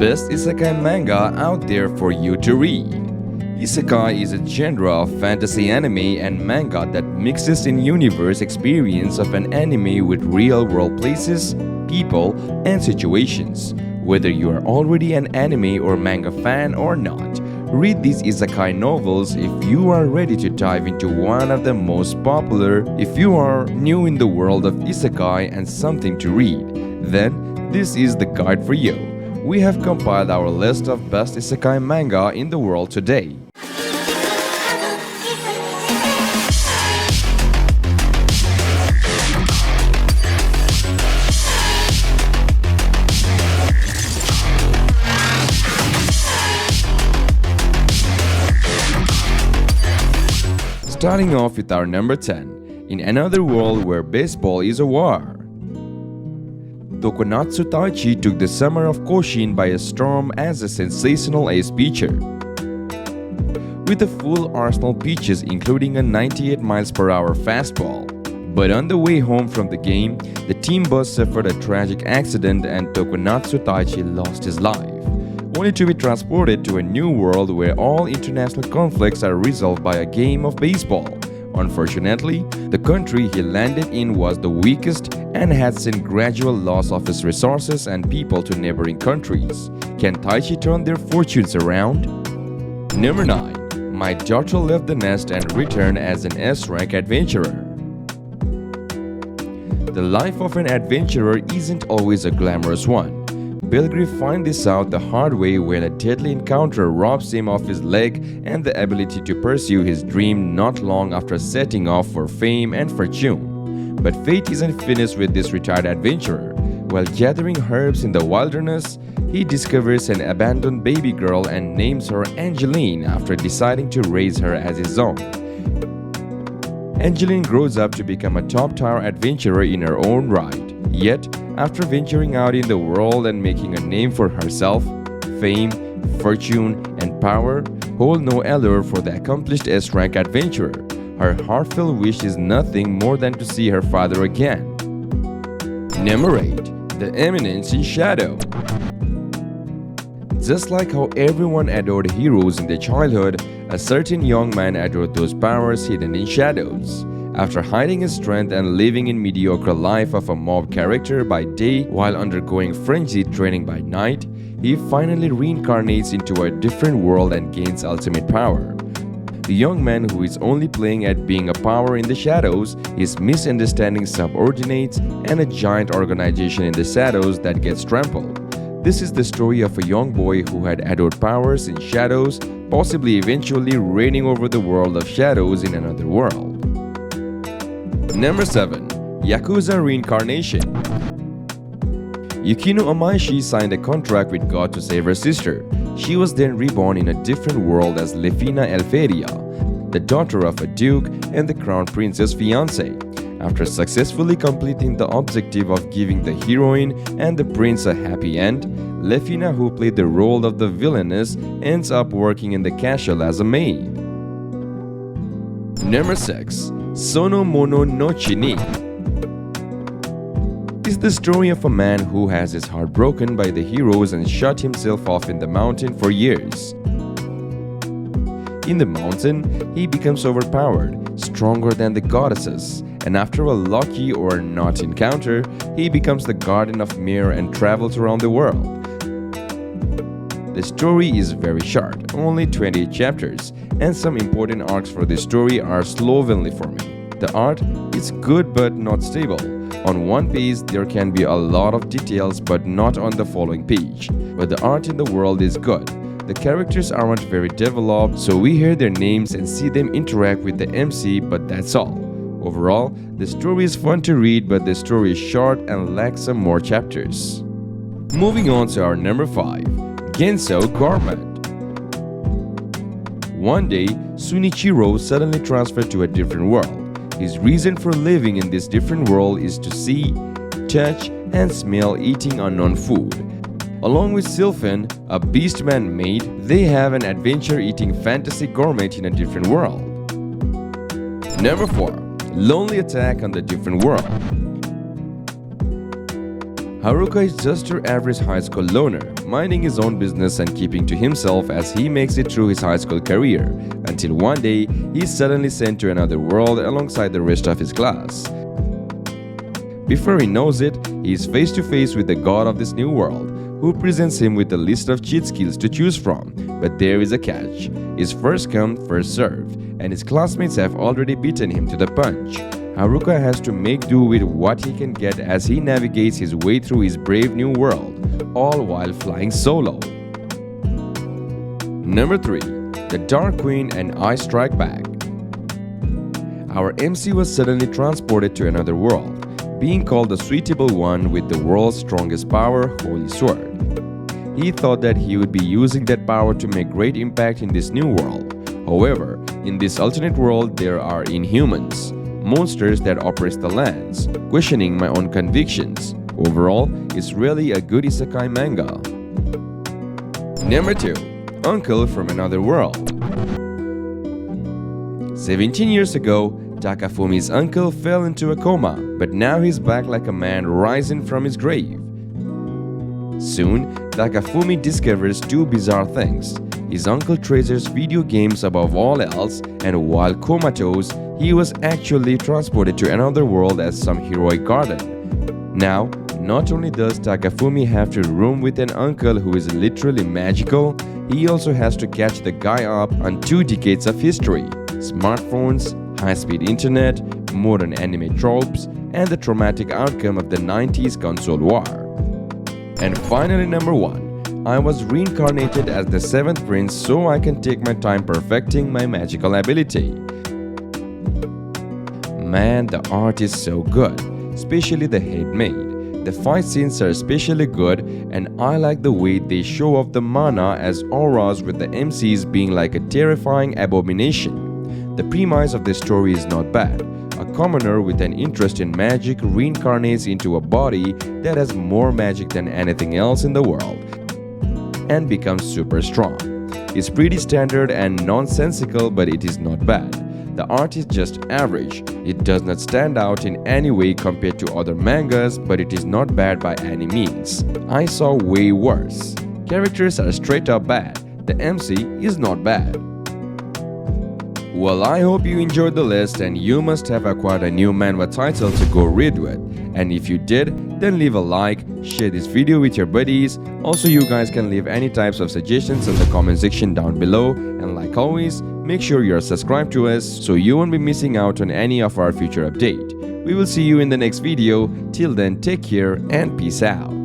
best isekai manga out there for you to read. Isekai is a genre of fantasy anime and manga that mixes in universe experience of an anime with real-world places, people, and situations. Whether you are already an anime or manga fan or not, read these isekai novels if you are ready to dive into one of the most popular. If you are new in the world of isekai and something to read, then this is the guide for you. We have compiled our list of best isekai manga in the world today. Starting off with our number 10, in another world where baseball is a war. Tokonatsu Taichi took the summer of Koshin by a storm as a sensational ace pitcher. With a full arsenal pitches including a 98 miles per hour fastball. But on the way home from the game, the team bus suffered a tragic accident and Tokonatsu Taichi lost his life, only to be transported to a new world where all international conflicts are resolved by a game of baseball. Unfortunately, the country he landed in was the weakest and had seen gradual loss of its resources and people to neighboring countries. Can Taichi turn their fortunes around? Number 9. My daughter left the nest and returned as an S-rank adventurer. The life of an adventurer isn't always a glamorous one. Belgrave finds this out the hard way when a deadly encounter robs him of his leg and the ability to pursue his dream not long after setting off for fame and fortune. But fate isn't finished with this retired adventurer. While gathering herbs in the wilderness, he discovers an abandoned baby girl and names her Angeline after deciding to raise her as his own. Angeline grows up to become a top-tier adventurer in her own right. Yet, after venturing out in the world and making a name for herself, fame, fortune, and power hold no allure for the accomplished S-rank adventurer. Her heartfelt wish is nothing more than to see her father again. Number 8. The Eminence in Shadow. Just like how everyone adored heroes in their childhood, a certain young man adored those powers hidden in shadows. After hiding his strength and living in mediocre life of a mob character by day while undergoing frenzied training by night, he finally reincarnates into a different world and gains ultimate power. The young man who is only playing at being a power in the shadows, his misunderstanding subordinates, and a giant organization in the shadows that gets trampled. This is the story of a young boy who had adored powers in shadows, possibly eventually reigning over the world of shadows in another world. Number 7. Yakuza Reincarnation. Yukino Amaishi signed a contract with God to save her sister. She was then reborn in a different world as Lefina Elferia, the daughter of a duke and the crown prince's fiancée. After successfully completing the objective of giving the heroine and the prince a happy end, Lefina, who played the role of the villainess, ends up working in the castle as a maid. Number 6. Sonomono Shizini is the story of a man who has his heart broken by the heroes and shut himself off in the mountain for years. In the mountain, he becomes overpowered, stronger than the goddesses, and after a lucky or not encounter, he becomes the guardian of Mir and travels around the world. The story is very short, only 28 chapters, and some important arcs for the story are slovenly for me. The art is good but not stable. On one page there can be a lot of details but not on the following page. But the art in the world is good. The characters aren't very developed, so we hear their names and see them interact with the MC, but that's all. Overall, the story is fun to read, but the story is short and lacks some more chapters. Moving on to our number 5. Genso Garment. One day, Sunichiro suddenly transferred to a different world. His reason for living in this different world is to see, touch, and smell eating unknown food. Along with Sylphan, a beastman maid, they have an adventure-eating fantasy gourmet in a different world. Number 4. Lonely Attack on the Different World. Haruka is just your average high school loner, minding his own business and keeping to himself as he makes it through his high school career, until one day he's suddenly sent to another world alongside the rest of his class. Before he knows it, he is face to face with the god of this new world, who presents him with a list of cheat skills to choose from. But there is a catch. It's first come, first served, and his classmates have already beaten him to the punch. Haruka has to make do with what he can get as he navigates his way through his brave new world, all while flying solo. Number 3. The Dark Queen and I Strike Back. Our MC was suddenly transported to another world, being called the Suitable One with the world's strongest power, Holy Sword. He thought that he would be using that power to make great impact in this new world. However, in this alternate world there are Inhumans, monsters that oppress the lands, questioning my own convictions. Overall, it's really a good isekai manga. Number 2. Uncle from Another World. 17 years ago, Takafumi's uncle fell into a coma, but now he's back like a man rising from his grave. Soon, Takafumi discovers two bizarre things. His uncle treasures video games above all else, and while comatose, he was actually transported to another world as some heroic garden. Now, not only does Takafumi have to room with an uncle who is literally magical, he also has to catch the guy up on 2 decades of history, smartphones, high-speed internet, modern anime tropes, and the traumatic outcome of the 90s console war. And finally, number 1. I was reincarnated as the 7th prince so I can take my time perfecting my magical ability. Man, the art is so good, especially the head-made. The fight scenes are especially good, and I like the way they show off the mana as auras, with the MCs being like a terrifying abomination. The premise of the story is not bad. A commoner with an interest in magic reincarnates into a body that has more magic than anything else in the world and becomes super strong. It's pretty standard and nonsensical, but it is not bad. The art is just average. It does not stand out in any way compared to other mangas, but it is not bad by any means. I saw way worse. Characters are straight up bad. The MC is not bad. Well, I hope you enjoyed the list, and you must have acquired a new manhwa title to go read with. And if you did, then leave a like, share this video with your buddies. Also, you guys can leave any types of suggestions in the comment section down below. And like always, make sure you are subscribed to us so you won't be missing out on any of our future update. We will see you in the next video. Till then, take care and peace out.